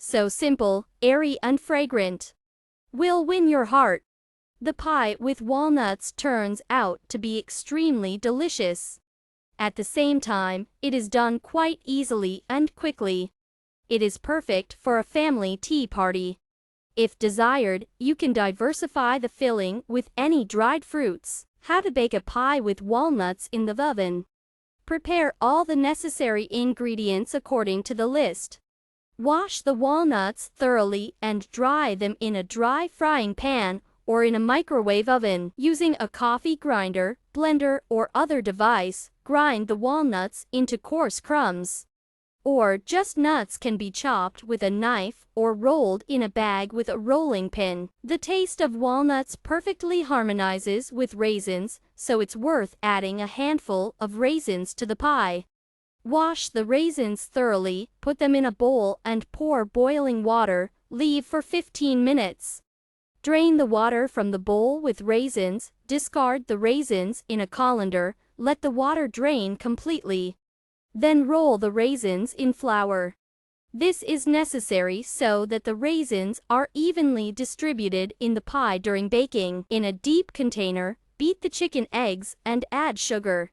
So simple, airy and fragrant. Will win your heart. The pie with walnuts turns out to be extremely delicious. At the same time, it is done quite easily and quickly. It is perfect for a family tea party. If desired, you can diversify the filling with any dried fruits. How to bake a pie with walnuts in the oven. Prepare all the necessary ingredients according to the list. Wash the walnuts thoroughly and dry them in a dry frying pan or in a microwave oven. Using a coffee grinder, blender, or other device, grind the walnuts into coarse crumbs. Or just nuts can be chopped with a knife or rolled in a bag with a rolling pin. The taste of walnuts perfectly harmonizes with raisins, so it's worth adding a handful of raisins to the pie. Wash the raisins thoroughly, put them in a bowl and pour boiling water, leave for 15 minutes. Drain the water from the bowl with raisins, discard the raisins in a colander, let the water drain completely. Then roll the raisins in flour. This is necessary so that the raisins are evenly distributed in the pie during baking. In a deep container, beat the chicken eggs and add sugar.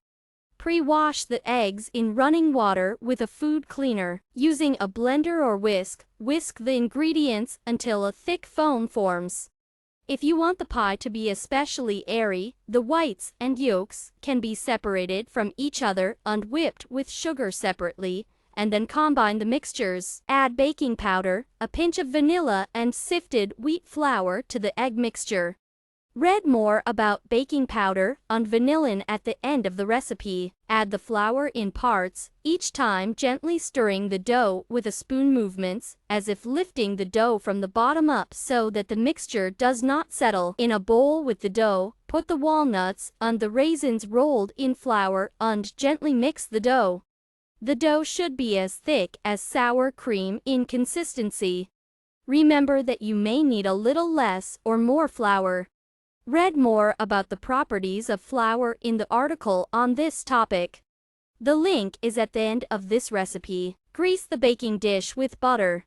Pre-wash the eggs in running water with a food cleaner. Using a blender or whisk the ingredients until a thick foam forms. If you want the pie to be especially airy, the whites and yolks can be separated from each other and whipped with sugar separately, and then combine the mixtures. Add baking powder, a pinch of vanilla and sifted wheat flour to the egg mixture. Read more about baking powder and vanillin at the end of the recipe. Add the flour in parts, each time gently stirring the dough with a spoon movements, as if lifting the dough from the bottom up so that the mixture does not settle. In a bowl with the dough, put the walnuts and the raisins rolled in flour and gently mix the dough. The dough should be as thick as sour cream in consistency. Remember that you may need a little less or more flour. Read more about the properties of flour in the article on this topic. The link is at the end of this recipe. Grease the baking dish with butter.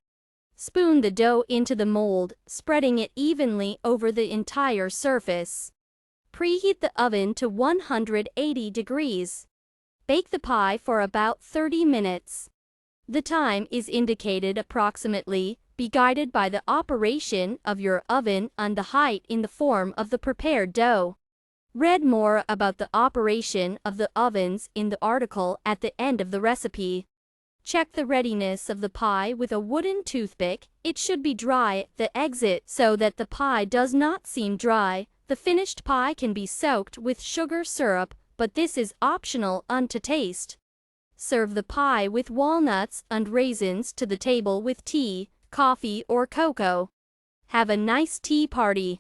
Spoon the dough into the mold, spreading it evenly over the entire surface. Preheat the oven to 180 degrees. Bake the pie for about 30 minutes. The time is indicated approximately. Be guided by the operation of your oven and the height in the form of the prepared dough. Read more about the operation of the ovens in the article at the end of the recipe. Check the readiness of the pie with a wooden toothpick. It should be dry at the exit so that the pie does not seem dry. The finished pie can be soaked with sugar syrup, but this is optional and to taste. Serve the pie with walnuts and raisins to the table with tea, coffee or cocoa. Have a nice tea party.